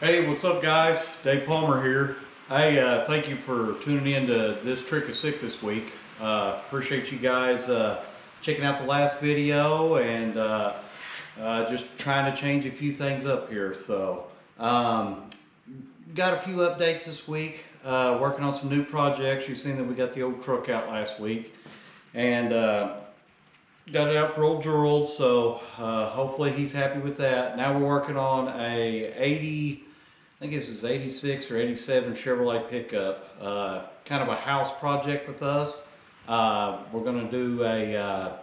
Hey, what's up guys? Dave Palmer here. Hey, thank you for tuning in to this Trick of Sick this week. Appreciate you guys checking out the last video and just trying to change a few things up here. So, got a few updates this week. Working on some new projects. You've seen that we got the old truck out last week. And got it out for old Gerald, so hopefully he's happy with that. Now we're working on a 80, I think this is 86 or 87 Chevrolet pickup. Kind of a house project with us. We're going to do a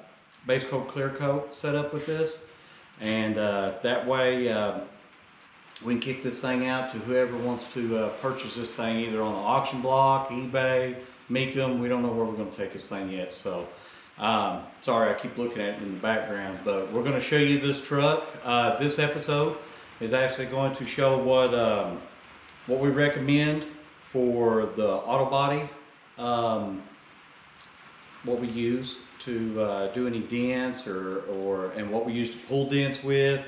base coat clear coat setup with this, and that way we can kick this thing out to whoever wants to purchase this thing either on the auction block, eBay, Mecum. We don't know where we're going to take this thing yet, so sorry I keep looking at it in the background, but we're going to show you this truck. This episode is actually going to show what we recommend for the auto body, what we use to do any dents and what we use to pull dents with.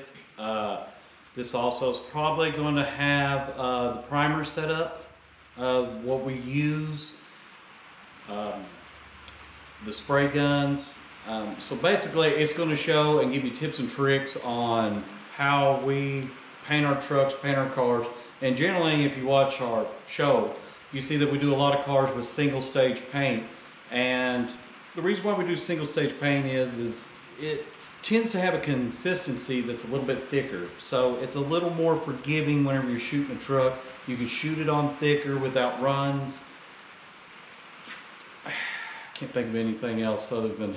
This also is probably going to have the primer set up, what we use, the spray guns. So basically it's going to show and give you tips and tricks on how we paint our trucks, paint our cars. And generally, if you watch our show, you see that we do a lot of cars with single stage paint. And the reason why we do single stage paint is it tends to have a consistency that's a little bit thicker. So it's a little more forgiving whenever you're shooting a truck. You can shoot it on thicker without runs. Can't think of anything else other than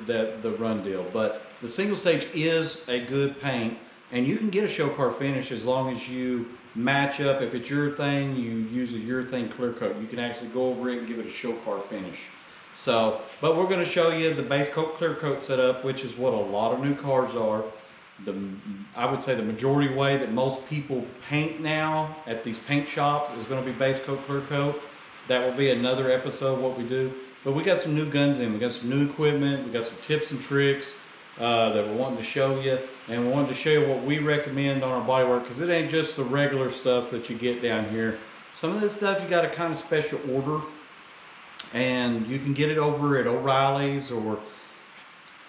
the run deal, but the single stage is a good paint, and you can get a show car finish as long as you match up. If it's urethane, you use a urethane clear coat. You can actually go over it and give it a show car finish. So, but we're going to show you the base coat clear coat setup, which is what a lot of new cars are. I would say the majority way that most people paint now at these paint shops is going to be base coat clear coat. That will be another episode what we do. But we got some new guns in, we got some new equipment, we got some tips and tricks that we're wanting to show you. And we wanted to show you what we recommend on our bodywork, because it ain't just the regular stuff that you get down here. Some of this stuff you got to kind of special order, and you can get it over at O'Reilly's or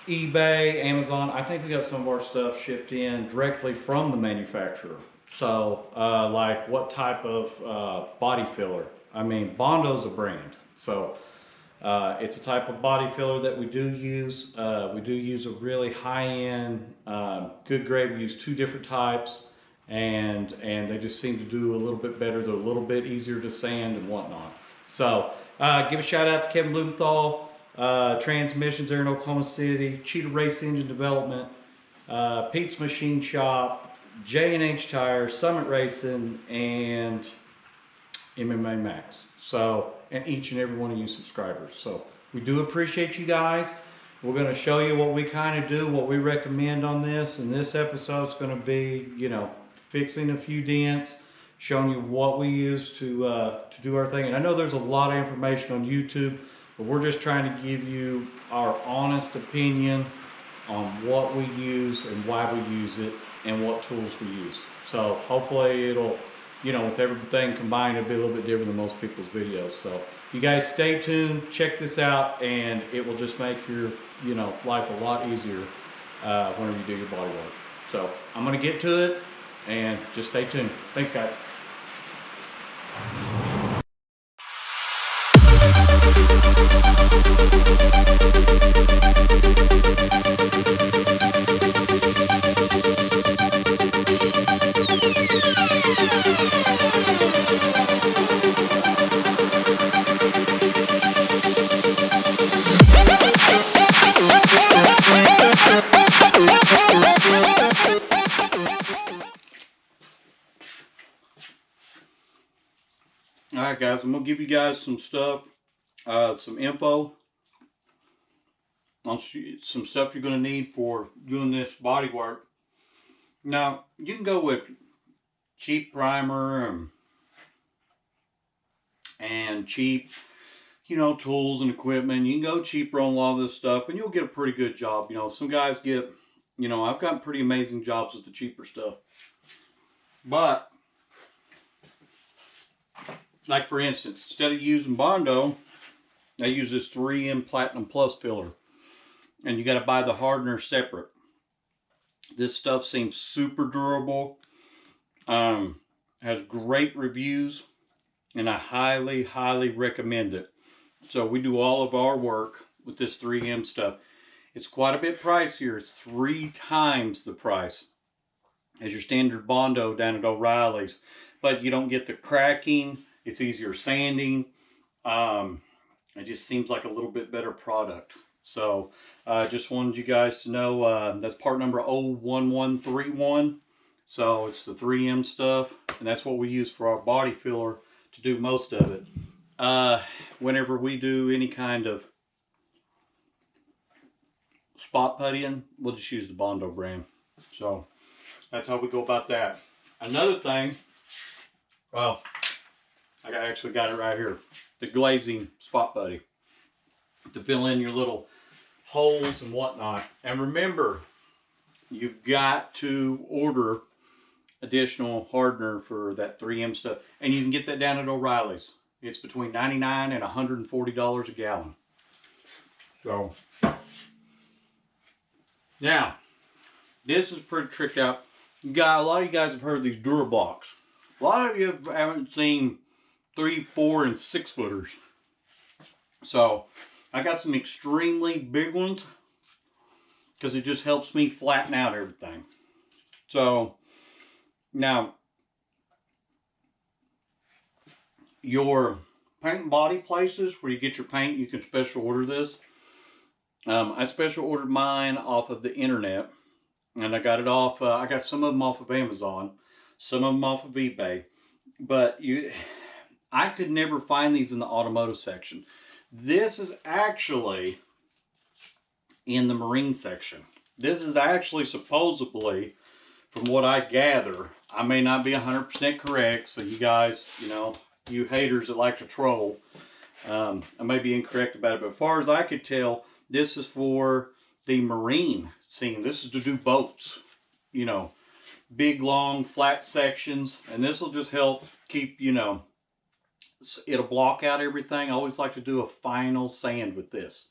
eBay, Amazon. I think we got some of our stuff shipped in directly from the manufacturer. So like what type of body filler? I mean, Bondo's a brand. So it's a type of body filler that we do use. We do use a really high-end, good grade. We use two different types, and they just seem to do a little bit better. They're a little bit easier to sand and whatnot. So give a shout out to Kevin Blumenthal, Transmissions there in Oklahoma City, Cheetah Race Engine Development, Pete's Machine Shop, J&H Tire, Summit Racing, and MMA Max. So, and each and every one of you subscribers. So we do appreciate you guys. We're going to show you what we kind of do, what we recommend on this. And this episode is going to be, you know, fixing a few dents, showing you what we use to do our thing. And I know there's a lot of information on YouTube, but we're just trying to give you our honest opinion on what we use and why we use it and what tools we use. So hopefully it'll, you know, with everything combined, it'll be a little bit different than most people's videos. So you guys stay tuned, check this out, and it will just make your, you know, life a lot easier whenever you do your body work. So I'm going to get to it, and just stay tuned. Thanks, guys. Alright guys, I'm going to give you guys some stuff, some info on some stuff you're going to need for doing this body work. Now, you can go with cheap primer and cheap, you know, tools and equipment. You can go cheaper on a lot of this stuff and you'll get a pretty good job. You know, some guys get, you know, I've gotten pretty amazing jobs with the cheaper stuff. But like for instance, instead of using Bondo, I use this 3M Platinum Plus filler. And you got to buy the hardener separate. This stuff seems super durable. Has great reviews. And I highly, highly recommend it. So we do all of our work with this 3M stuff. It's quite a bit pricier. It's 3 times the price as your standard Bondo down at O'Reilly's. But you don't get the cracking. It's easier sanding. It just seems like a little bit better product. So I just wanted you guys to know that's part number 01131. So it's the 3M stuff, and that's what we use for our body filler to do most of it. Whenever we do any kind of spot puttying, we'll just use the Bondo brand. So that's how we go about that. Another thing, well, I actually got it right here. The glazing spot putty to fill in your little holes and whatnot. And remember, you've got to order additional hardener for that 3M stuff. And you can get that down at O'Reilly's. It's between $99 and $140 a gallon. So, now, this is pretty tricked out. A lot of you guys have heard of these Durablocks. A lot of you haven't seen 3, 4, and 6 footers. So, I got some extremely big ones because it just helps me flatten out everything. So, now, your paint and body places where you get your paint, you can special order this. I special ordered mine off of the internet, and I got it off, I got some of them off of Amazon, some of them off of eBay, but I could never find these in the automotive section. This is actually in the marine section. This is actually supposedly, from what I gather, I may not be 100% correct, so you guys, you know, you haters that like to troll, I may be incorrect about it, but as far as I could tell, this is for the marine scene. This is to do boats, you know, big, long, flat sections, and this will just help keep, you know, it'll block out everything. I always like to do a final sand with this.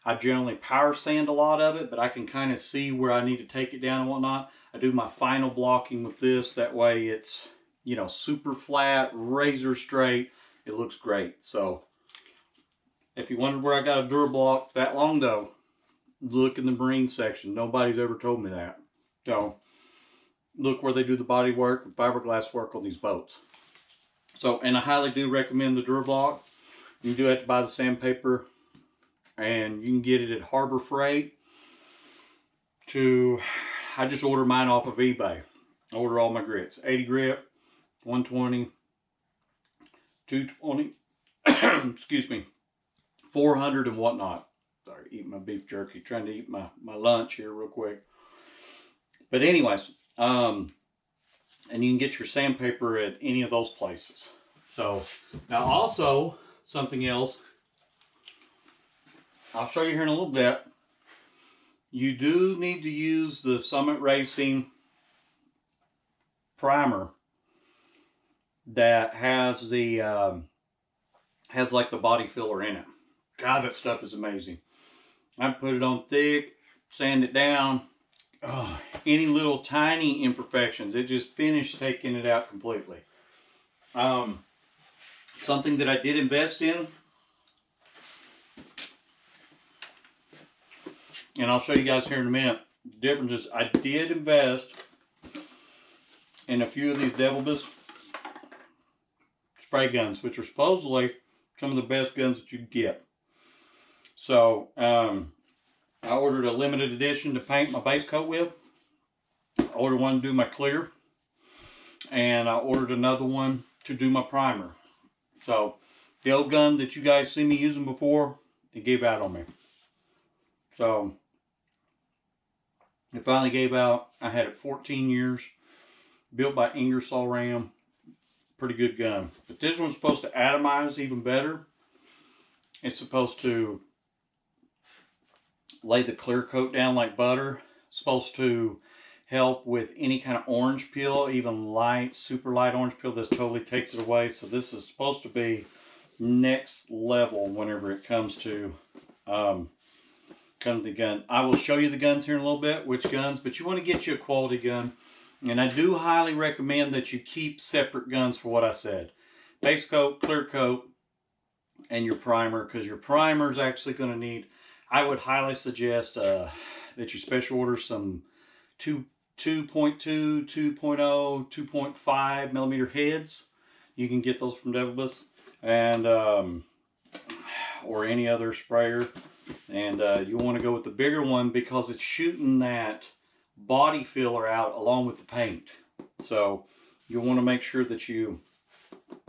I generally power sand a lot of it, but I can kind of see where I need to take it down and whatnot. I do my final blocking with this. That way it's, you know, super flat, razor straight. It looks great. So if you wondered where I got a Durablock that long though, look in the marine section. Nobody's ever told me that. So look where they do the body work and fiberglass work on these boats. So, and I highly do recommend the Durablock. You do have to buy the sandpaper, and you can get it at Harbor Freight. I just order mine off of eBay. I order all my grits. 80 grit, 120, 220, excuse me, 400 and whatnot. Sorry, eating my beef jerky. Trying to eat my lunch here real quick. But anyways, and you can get your sandpaper at any of those places. So, now also, something else, I'll show you here in a little bit. You do need to use the Summit Racing primer that has the, has like the body filler in it. God, that stuff is amazing. I put it on thick, sand it down. Oh, any little tiny imperfections, it just finished taking it out completely. Something that I did invest in, and I'll show you guys here in a minute, the difference is I did invest in a few of these Devil Bisque spray guns, which are supposedly some of the best guns that you can get. So, I ordered a limited edition to paint my base coat with. I ordered one to do my clear. And I ordered another one to do my primer. So, the old gun that you guys see me using before, it gave out on me. So, it finally gave out. I had it 14 years. Built by Ingersoll Rand. Pretty good gun. But this one's supposed to atomize even better. It's supposed to lay the clear coat down like butter. It's supposed to help with any kind of orange peel, even light, super light orange peel. This totally takes it away. So this is supposed to be next level whenever it comes to the gun. I will show you the guns here in a little bit, which guns, but you want to get you a quality gun. And I do highly recommend that you keep separate guns for what I said. Base coat, clear coat, and your primer, because your primer is actually going to need, I would highly suggest that you special order some 2.2, 2.0, 2.5 millimeter heads. You can get those from Devilbus, and or any other sprayer. And you want to go with the bigger one because it's shooting that body filler out along with the paint. So you want to make sure that you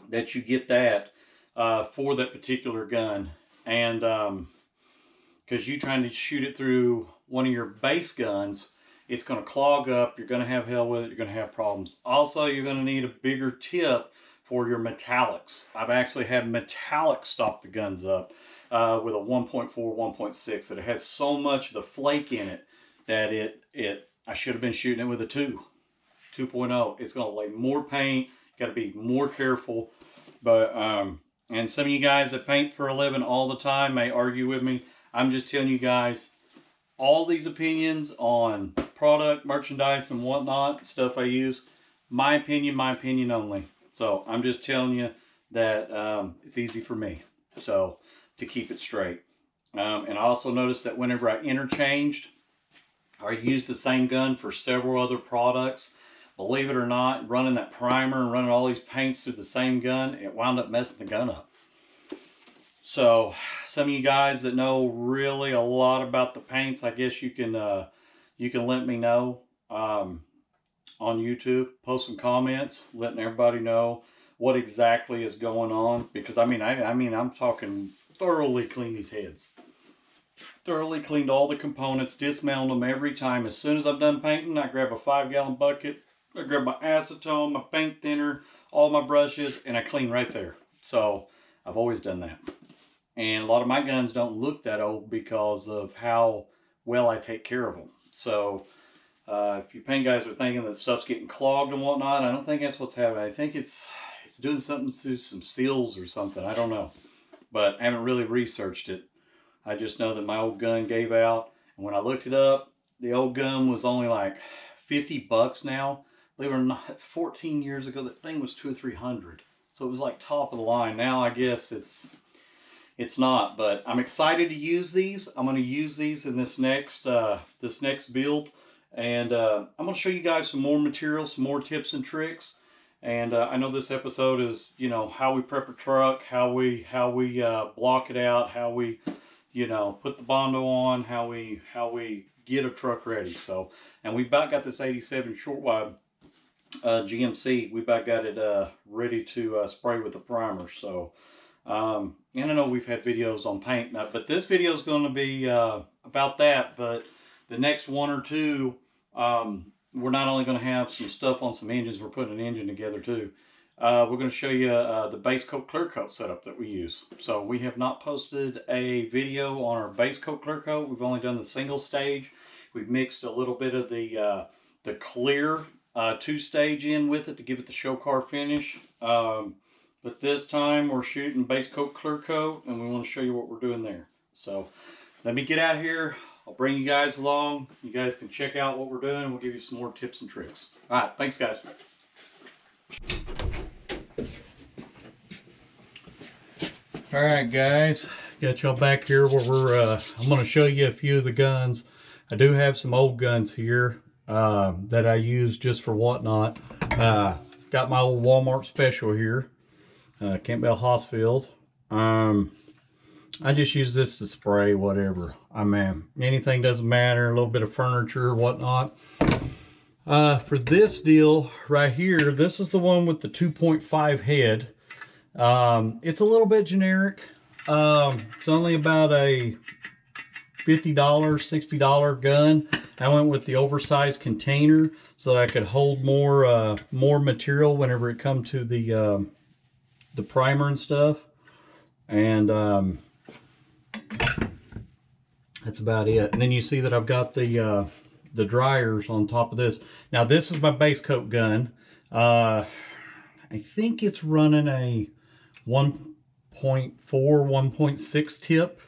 get that for that particular gun. And because you trying to shoot it through one of your base guns, it's going to clog up. You're going to have hell with it. You're going to have problems. Also, you're going to need a bigger tip for your metallics. I've actually had metallics stop the guns up with a 1.4, 1.6, that it has so much of the flake in it that I should have been shooting it with a 2.0. It's going to lay more paint. Got to be more careful. But and some of you guys that paint for a living all the time may argue with me. I'm just telling you guys, all these opinions on product, merchandise, and whatnot, stuff I use, my opinion only. So I'm just telling you that it's easy for me, so to keep it straight. And I also noticed that whenever I interchanged or used the same gun for several other products, believe it or not, running that primer and running all these paints through the same gun, it wound up messing the gun up. So some of you guys that know really a lot about the paints, I guess you can let me know on YouTube. Post some comments, letting everybody know what exactly is going on. Because I mean I'm talking thoroughly clean these heads. Thoroughly cleaned all the components, dismantled them every time. As soon as I'm done painting, I grab a 5-gallon bucket, I grab my acetone, my paint thinner, all my brushes, and I clean right there. So I've always done that. And a lot of my guns don't look that old because of how well I take care of them. So if you paint guys are thinking that stuff's getting clogged and whatnot, I don't think that's what's happening. I think it's doing something to some seals or something. I don't know. But I haven't really researched it. I just know that my old gun gave out. And when I looked it up, the old gun was only like $50 now. Believe it or not, 14 years ago, that thing was $200 or $300. So it was like top of the line. Now I guess it's not, but I'm excited to use these. I'm going to use these in this next build, and I'm going to show you guys some more material, some more tips and tricks. And I know this episode is, you know, how we prep a truck, how we block it out, how we, you know, put the Bondo on, how we get a truck ready. So, and we about got this 87 Shortwide GMC. We about got it ready to spray with the primer. So. And I know we've had videos on paint, but this video is going to be about that. But the next one or two, we're not only going to have some stuff on some engines, we're putting an engine together too. We're going to show you the base coat clear coat setup that we use. So we have not posted a video on our base coat clear coat. We've only done the single stage. We've mixed a little bit of the clear 2-stage in with it to give it the show car finish. But this time we're shooting base coat, clear coat, and we want to show you what we're doing there. So let me get out here. I'll bring you guys along. You guys can check out what we're doing. We'll give you some more tips and tricks. All right, thanks guys. All right guys, got y'all back here where we're, I'm going to show you a few of the guns. I do have some old guns here that I use just for whatnot. Got my old Walmart special here. Campbell Hossfield. I just use this to spray whatever. I mean, anything doesn't matter. A little bit of furniture, whatnot. For this deal right here, this is the one with the 2.5 head. It's a little bit generic. It's only about a $50, $60 gun. I went with the oversized container so that I could hold more material whenever it come to the primer and stuff. And that's about it. And then you see that I've got the the dryers on top of this. Now this is my base coat gun. I think it's running a 1.4, 1.6 tip.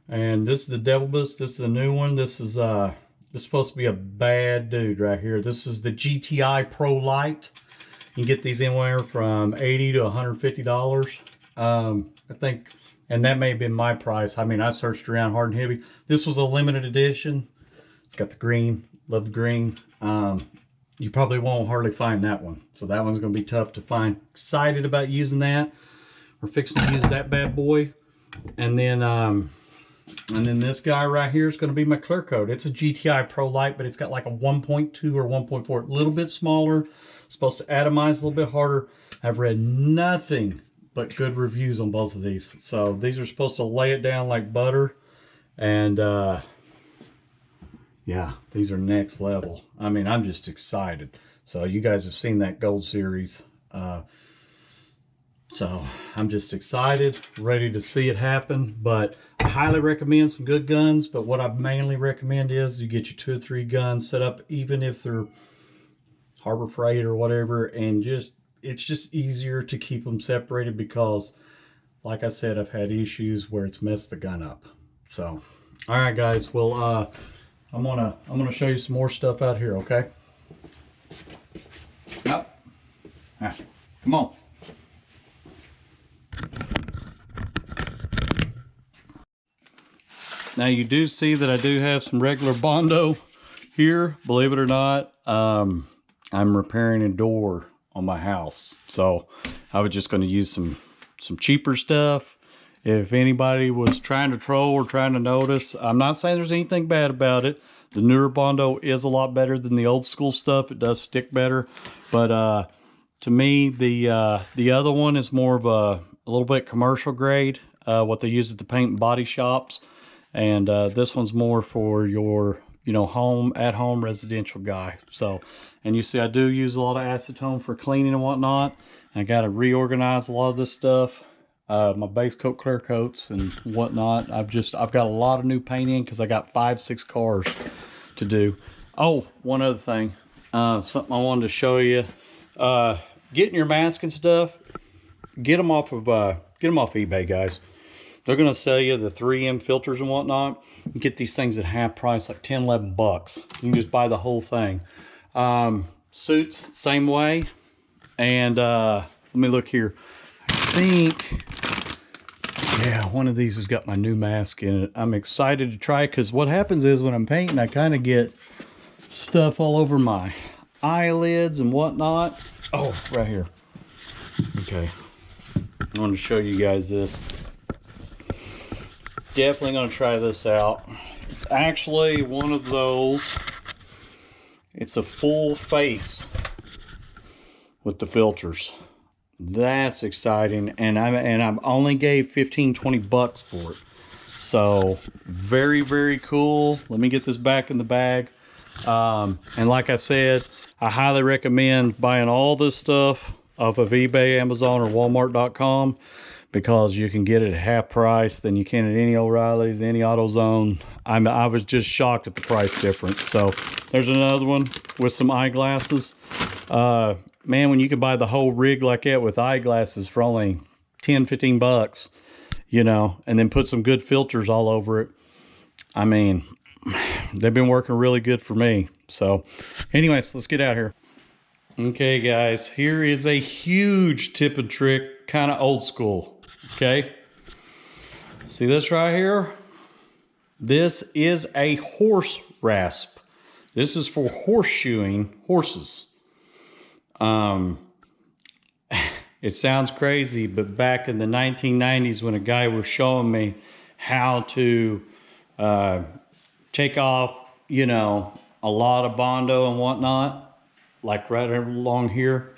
And this is the Devil Boost. This is a new one. This is supposed to be a bad dude right here. This is the GTI Pro Light. You can get these anywhere from $80 to $150. I think, and that may have been my price. I mean, I searched around hard and heavy. This was a limited edition. It's got the green. Love the green. You probably won't hardly find that one. So that one's going to be tough to find. Excited about using that. We're fixing to use that bad boy. And then this guy right here is going to be my clear coat. It's a GTI Pro Light, but it's got like a 1.2 or 1.4. A little bit smaller. Supposed to atomize a little bit harder. I've read nothing but good reviews on both of these. So these are supposed to lay it down like butter. And yeah, these are next level. I mean, I'm just excited. So you guys have seen that Gold Series. So I'm just excited, ready to see it happen. But I highly recommend some good guns. But what I mainly recommend is you get your 2 or 3 guns set up, even if they're Harbor Freight or whatever, and it's just easier to keep them separated because, like I said, I've had issues where it's messed the gun up. So, all right, guys. Well, I'm gonna show you some more stuff out here. Okay. Yep. Ah, come on. Now you do see that I do have some regular Bondo here. Believe it or not, I'm repairing a door on my house. So I was just going to use some cheaper stuff. If anybody was trying to troll or trying to notice, I'm not saying there's anything bad about it. The newer Bondo is a lot better than the old school stuff. It does stick better. But to me, the other one is more of a little bit commercial grade, what they use at the paint and body shops. And this one's more for your, at home residential guy. So, and you see I do use a lot of acetone for cleaning and whatnot. I got to reorganize a lot of this stuff. My base coat, clear coats and whatnot. I've got a lot of new paint in because I got 5-6 cars to do. Oh, one other thing, something I wanted to show you. Getting your mask and stuff, get them off eBay, guys. They're going to sell you the 3M filters and whatnot. You get these things at half price, like 10, 11 bucks. You can just buy the whole thing. Suits, same way. And let me look here. I think, yeah, one of these has got my new mask in it. I'm excited to try it because what happens is when I'm painting, I kind of get stuff all over my eyelids and whatnot. Oh, right here. Okay. I want to show you guys this. Definitely going to try this out. It's actually one of those. It's a full face with the filters. That's exciting, and I only gave 15-20 bucks for it. So very, very cool. Let me get this back in the bag. And like I said, I highly recommend buying all this stuff off of eBay, Amazon, or Walmart.com. because you can get it at half price than you can at any O'Reilly's, any AutoZone. I was just shocked at the price difference. So there's another one with some eyeglasses. Man, when you can buy the whole rig like that with eyeglasses for only 10, 15 bucks, you know, and then put some good filters all over it. I mean, they've been working really good for me. So anyways, let's get out here. Okay, guys, here is a huge tip and trick, kind of old school. Okay, see this right here? This is a horse rasp. This is for horseshoeing horses. It sounds crazy, but back in the 1990s when a guy was showing me how to take off, you know, a lot of Bondo and whatnot, like right along here,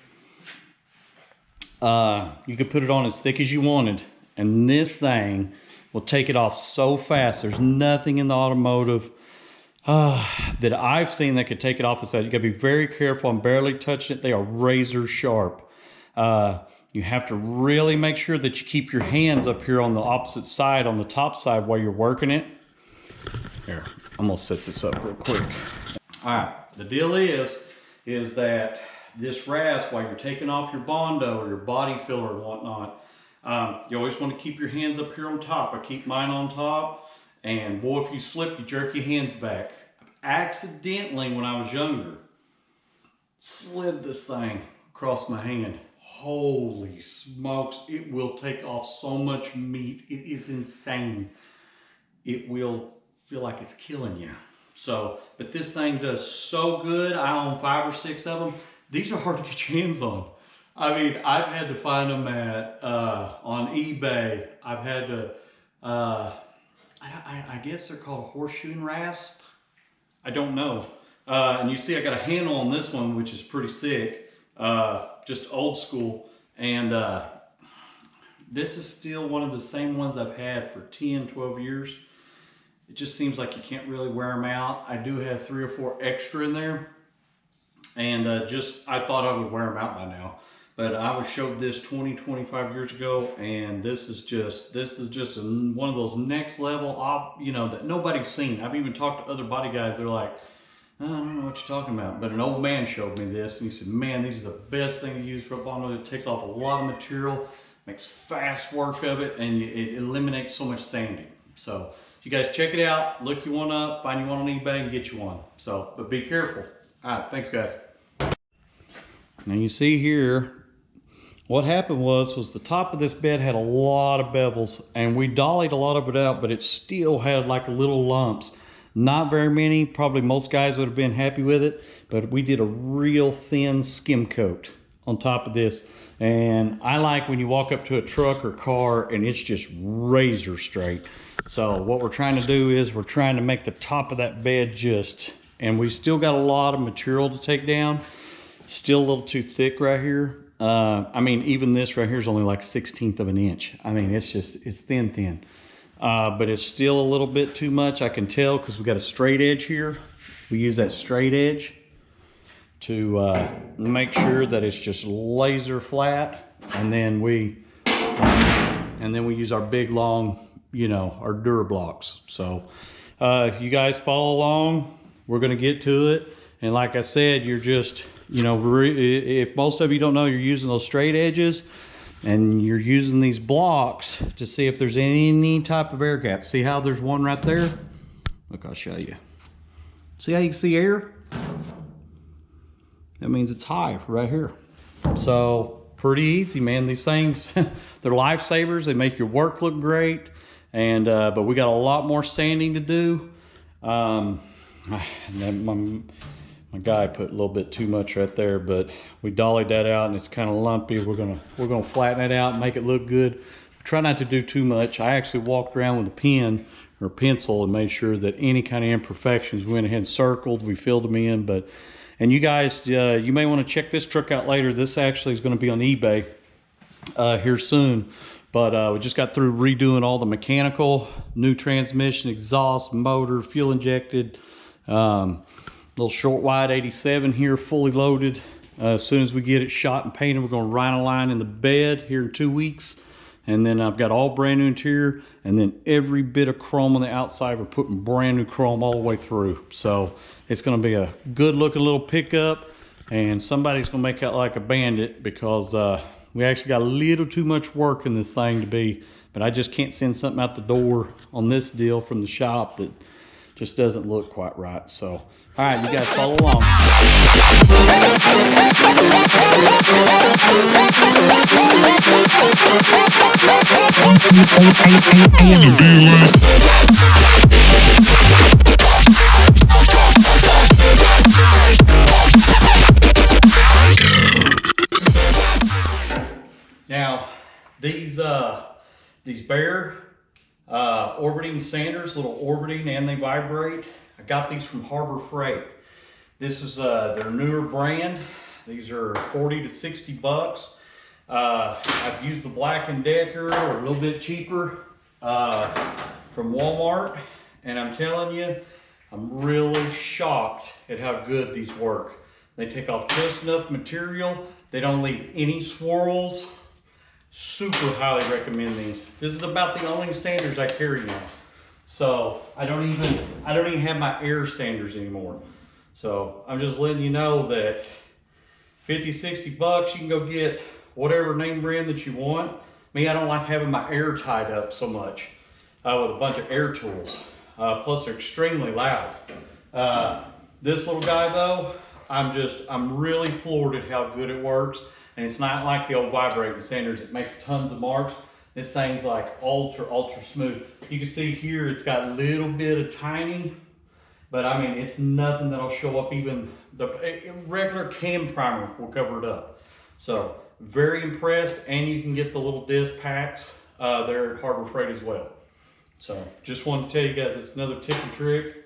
you could put it on as thick as you wanted, and this thing will take it off so fast. There's nothing in the automotive that I've seen that could take it off as fast. You gotta be very careful. I'm barely touching it. They are razor sharp. You have to really make sure that you keep your hands up here on the opposite side, on the top side, while you're working it. Here, I'm gonna set this up real quick. All right, the deal is that this rasp, while you're taking off your Bondo or your body filler and whatnot, you always want to keep your hands up here on top. I keep mine on top, and boy, if you slip, you jerk your hands back. Accidentally, when I was younger, slid this thing across my hand. Holy smokes, it will take off so much meat. It is insane. It will feel like it's killing you. So, but this thing does so good. I own 5 or 6 of them. These are hard to get your hands on. I mean, I've had to find them at on eBay. I've had to, I guess they're called horseshoe rasp. I don't know. And you see I got a handle on this one, which is pretty sick. Just old school. And this is still one of the same ones I've had for 10, 12 years. It just seems like you can't really wear them out. I do have 3 or 4 extra in there. And I thought I would wear them out by now. But I was showed this 20, 25 years ago, and this is just one of those next level, you know, that nobody's seen. I've even talked to other body guys. They're like, I don't know what you're talking about. But an old man showed me this, and he said, man, these are the best thing to use for a Bondo. It takes off a lot of material, makes fast work of it, and it eliminates so much sanding. So you guys check it out, look you one up, find you one on eBay, and get you one. So, but be careful. All right, thanks guys. Now you see here, what happened was the top of this bed had a lot of bevels, and we dollied a lot of it out, but it still had like little lumps. Not very many, probably most guys would have been happy with it, but we did a real thin skim coat on top of this. And I like when you walk up to a truck or car and it's just razor straight. So what we're trying to do is we're trying to make the top of that bed and we still got a lot of material to take down. Still a little too thick right here. I mean, even this right here is only like 1/16 of an inch. I mean, it's thin. But it's still a little bit too much. I can tell because we got a straight edge here. We use that straight edge to make sure that it's just laser flat. And then we use our big long, you know, our Durablocks. So if you guys follow along, we're going to get to it. And like I said, you're just, you know, if most of you don't know, you're using those straight edges and you're using these blocks to see if there's any type of air gap. See how there's one right there? Look, I'll show you. See how you can see air? That means it's high right here. So pretty easy, man. These things, they're lifesavers. They make your work look great. And but we got a lot more sanding to do. My guy put a little bit too much right there, but we dollied that out and it's kind of lumpy. We're gonna flatten it out and make it look good. Try not to do too much. I actually walked around with a pen or a pencil and made sure that any kind of imperfections we went ahead and circled, we filled them in. And you guys, you may want to check this truck out later. This actually is going to be on eBay here soon. But we just got through redoing all the mechanical, new transmission, exhaust, motor, fuel injected. Little Shortwide 87 here, fully loaded. As soon as we get it shot and painted, we're going to rhino line in the bed here in 2 weeks. And then I've got all brand new interior, and then every bit of chrome on the outside, we're putting brand new chrome all the way through. So it's going to be a good looking little pickup, and somebody's going to make out like a bandit because we actually got a little too much work in this thing to be, but I just can't send something out the door on this deal from the shop that just doesn't look quite right. So, all right, you guys follow along. Now, these Bear orbiting sanders, little orbiting, and they vibrate. I got these from Harbor Freight. This is their newer brand. These are 40 to 60 bucks. I've used the Black & Decker, or a little bit cheaper, from Walmart. And I'm telling you, I'm really shocked at how good these work. They take off just enough material. They don't leave any swirls. Super highly recommend these. This is about the only sanders I carry now. So I don't even have my air sanders anymore. So I'm just letting you know that 50, 60 bucks, you can go get whatever name brand that you want. Me, I don't like having my air tied up so much with a bunch of air tools. Plus they're extremely loud. This little guy though, I'm really floored at how good it works. And it's not like the old vibrating sanders. It makes tons of marks. This thing's like ultra smooth. You can see here, it's got a little bit of tiny, but I mean, it's nothing that'll show up. Even the regular cam primer will cover it up. So very impressed. And you can get the little disc packs. They're at Harbor Freight as well. So just wanted to tell you guys, it's another tip and trick.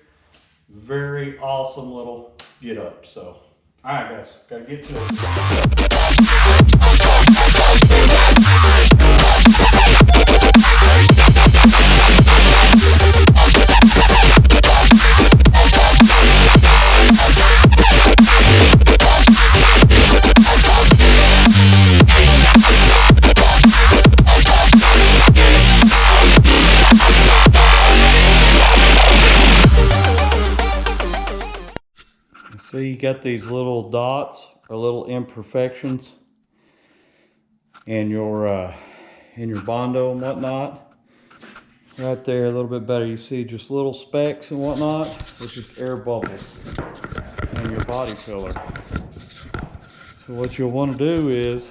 Very awesome little get up. So, all right guys, gotta get to it. So you got these little dots or little imperfections in your Bondo and whatnot. Right there, a little bit better. You see just little specks and whatnot, which is air bubbles in your body filler. So what you'll want to do is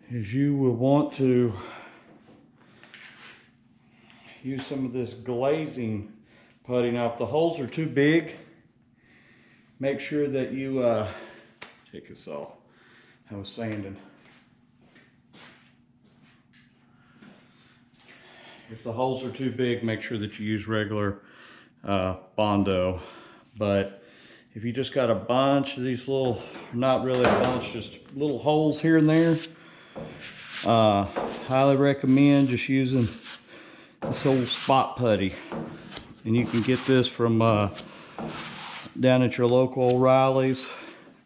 you will want to use some of this glazing putty. Now, if the holes are too big, make sure that you take this off. I was sanding. If the holes are too big, make sure that you use regular Bondo. But if you just got a bunch of these little, not really a bunch, just little holes here and there, highly recommend just using this old spot putty. And you can get this from down at your local O'Reilly's.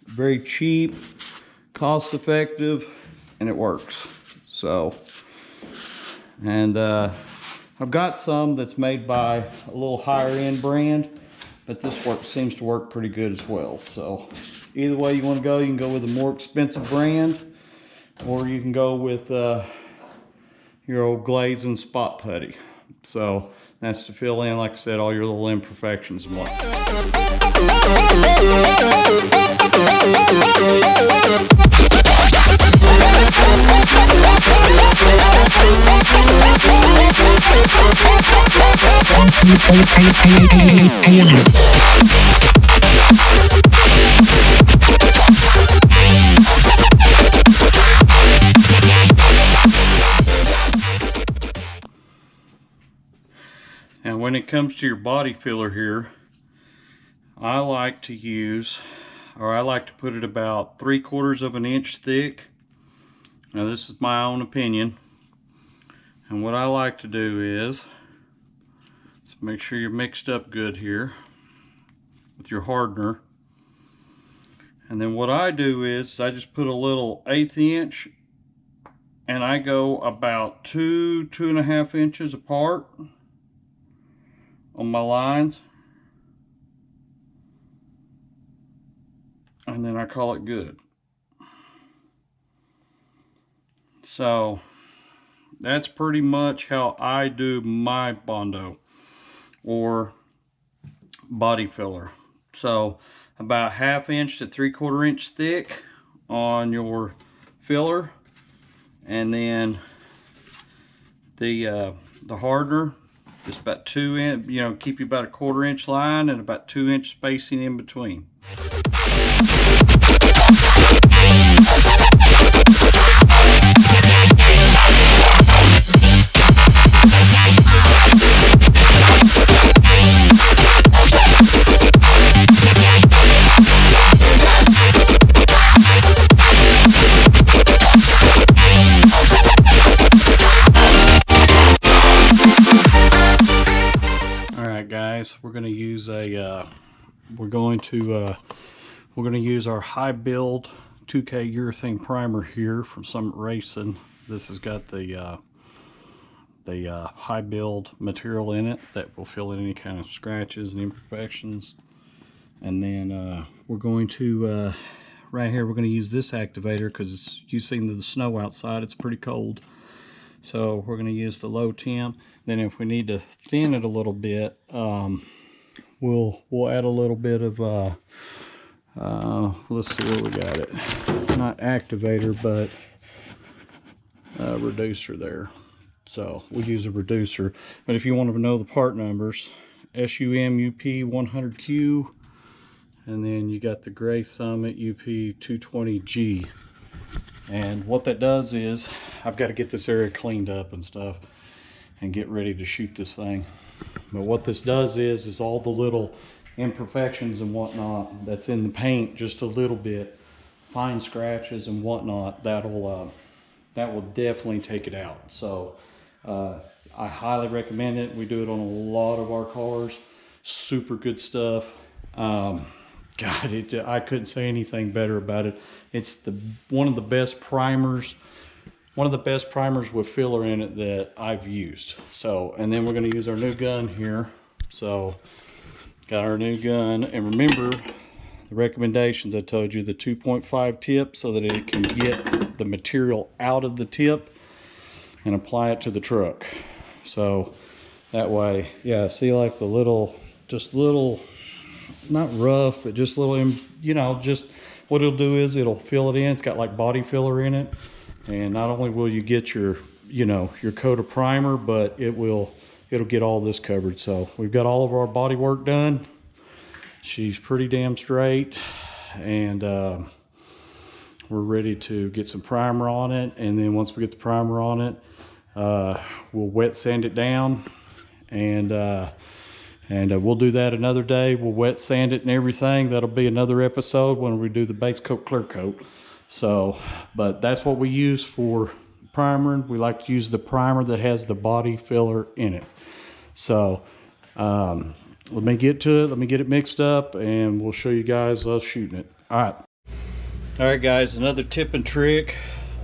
Very cheap, cost effective, and it works. So, and I've got some that's made by a little higher end brand, but this seems to work pretty good as well. So either way you want to go, you can go with a more expensive brand, or you can go with your old glazing spot putty. So that's to fill in, like I said, all your little imperfections and whatnot. Now when it comes to your body filler here, I like to use, or I like to put it about 3/4 of an inch thick. Now this is my own opinion. And what I like to do is make sure you're mixed up good here with your hardener. And then what I do is I just put a little 1/8 inch and I go about 2.5 inches apart on my lines. And then I call it good. So that's pretty much how I do my Bondo or body filler. So about 1/2 inch to 3/4 inch thick on your filler, and then the hardener just about 2 inch, you know, keep you about a 1/4 inch line and about 2 inch spacing in between. We're going to use a we're going to use our high build 2K urethane primer here from Summit Racing. This has got the high build material in it that will fill in any kind of scratches and imperfections. And then we're going to, right here, we're going to use this activator because you've seen the snow outside, it's pretty cold. So we're going to use the low temp. Then if we need to thin it a little bit, we'll add a little bit of, let's see where we got it. Not activator, but reducer there. So we'll use a reducer. But if you want to know the part numbers, SUM UP 100Q, and then you got the Gray Summit UP 220G. And what that does is, I've got to get this area cleaned up and stuff and get ready to shoot this thing. But what this does is all the little imperfections and whatnot that's in the paint, just a little bit, fine scratches and whatnot, that will definitely take it out. So I highly recommend it. We do it on a lot of our cars. Super good stuff. God, I couldn't say anything better about it. It's one of the best primers with filler in it that I've used. So, and then we're going to use our new gun here. So, got our new gun, and remember the recommendations I told you, the 2.5 tip so that it can get the material out of the tip and apply it to the truck. So that way, yeah, see, like the little, not rough, but just little, you know, just what it'll do is it'll fill it in. It's got like body filler in it, and not only will you get your, you know, your coat of primer, but it'll get all this covered. So we've got all of our body work done. She's pretty damn straight, and we're ready to get some primer on it. And then once we get the primer on it, we'll wet sand it down, and we'll do that another day. We'll wet sand it and everything. That'll be another episode when we do the base coat, clear coat. So, but that's what we use for primering. We like to use the primer that has the body filler in it. So let me get to it. Let me get it mixed up, and we'll show you guys us shooting it. All right, guys, another tip and trick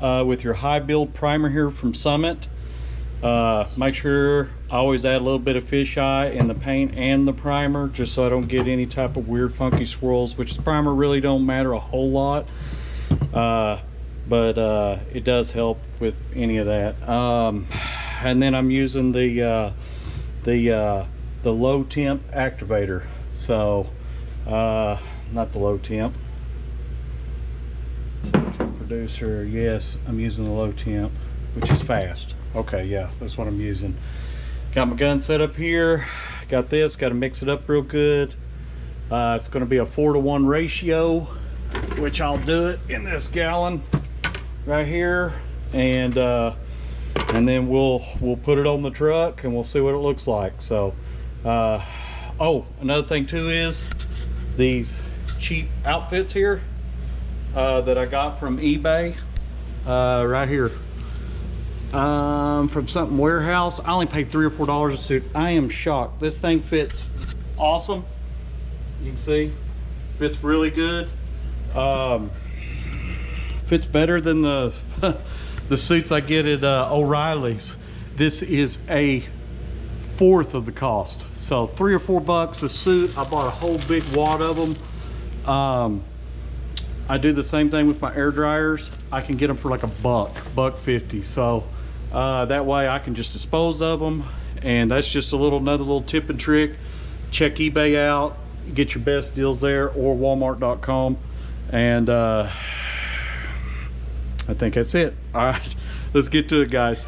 with your high build primer here from Summit. Make sure I always add a little bit of fisheye in the paint and the primer, just so I don't get any type of weird funky swirls, which the primer really don't matter a whole lot, but it does help with any of that. And then I'm using the low temp activator. So not the low temp producer, yes, I'm using the low temp, which is fast. Okay, yeah, that's what I'm using. Got my gun set up here, got this, got to mix it up real good. It's going to be a 4-to-1 ratio, which I'll do it in this gallon right here, and then we'll put it on the truck and we'll see what it looks like. So oh, another thing too is these cheap outfits here that I got from eBay, right here, from something warehouse. I only paid $3 or $4 a suit. I am shocked. This thing fits awesome. You can see fits really good. Fits better than the the suits I get at O'Reilly's. This is a fourth of the cost. So $3 or $4 a suit. I bought a whole big wad of them. I do the same thing with my air dryers. I can get them for like $1.50. So that way I can just dispose of them. And that's just another little tip and trick. Check eBay out, get your best deals there, or walmart.com. And I think that's it. All right, let's get to it, guys.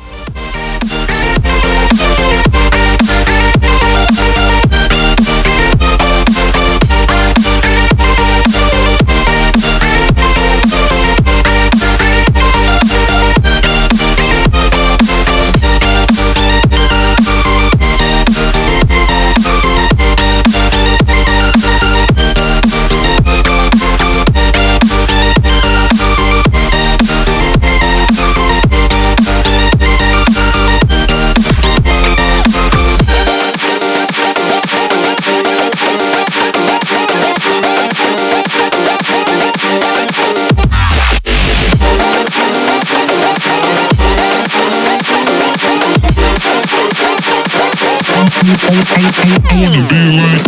I wanna be like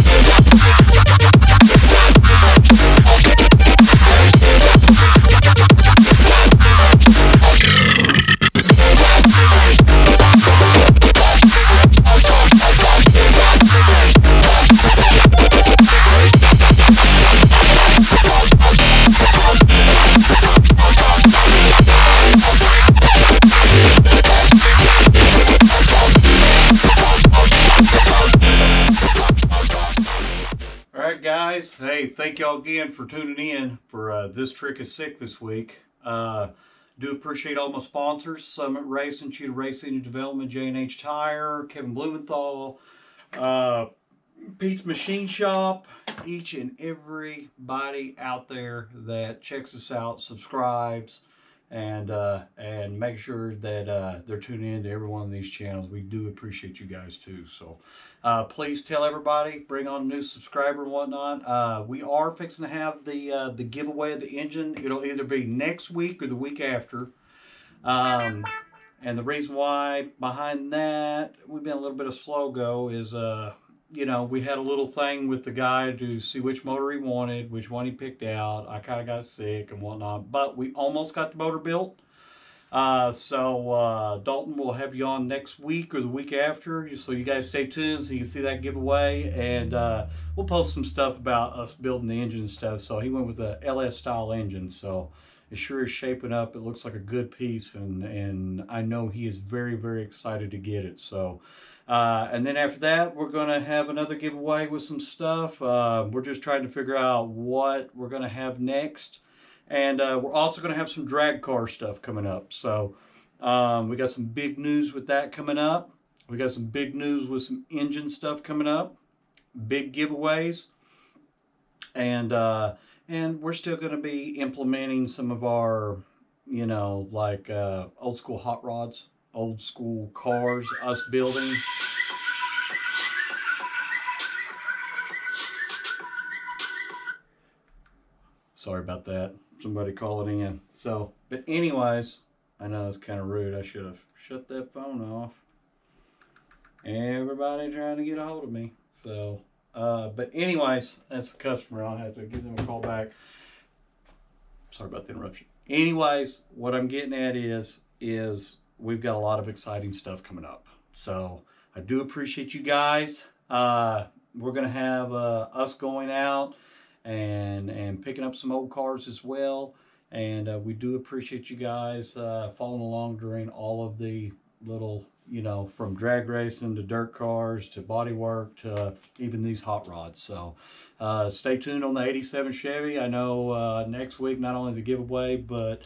guys. Hey, thank y'all again for tuning in for This Trick is Sick this week. Do appreciate all my sponsors: Summit Racing, Cheetah Racing and Development, J&H Tire, Kevin Blumenthal, Pete's Machine Shop, each and everybody out there that checks us out, subscribes, and make sure that they're tuning in to every one of these channels. We do appreciate you guys too. So please tell everybody, bring on a new subscriber and whatnot. We are fixing to have the giveaway of the engine. It'll either be next week or the week after. And the reason why behind that we've been a little bit of slow go is you know, we had a little thing with the guy to see which motor he wanted, which one he picked out. I kind of got sick and whatnot, but we almost got the motor built. So Dalton will have you on next week or the week after, so you guys stay tuned so you can see that giveaway. And we'll post some stuff about us building the engine and stuff. So he went with the LS style engine, so it sure is shaping up. It looks like a good piece, and I know he is very, very excited to get it. So and then after that, we're going to have another giveaway with some stuff. We're just trying to figure out what we're going to have next. And we're also going to have some drag car stuff coming up. So we got some big news with that coming up. We got some big news with some engine stuff coming up. Big giveaways. And we're still going to be implementing some of our, you know, like old school hot rods. Old school cars, us building. Sorry about that. Somebody calling in. So, but anyways, I know it's kind of rude. I should have shut that phone off. Everybody trying to get a hold of me. So, but anyways, that's the customer. I'll have to give them a call back. Sorry about the interruption. Anyways, what I'm getting at is we've got a lot of exciting stuff coming up. So I do appreciate you guys. We're going to have us going out and picking up some old cars as well. And we do appreciate you guys following along during all of the little, you know, from drag racing to dirt cars to body work to even these hot rods. So stay tuned on the 87 Chevy. I know next week, not only the giveaway, but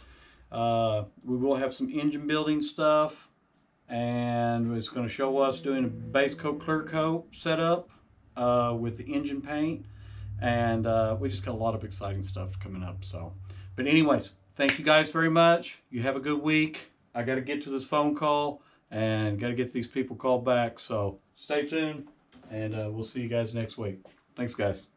we will have some engine building stuff, and it's going to show us doing a base coat, clear coat setup with the engine paint, and we just got a lot of exciting stuff coming up. So, but anyways, thank you guys very much. You have a good week. I got to get to this phone call and got to get these people called back. So stay tuned, and we'll see you guys next week. Thanks, guys.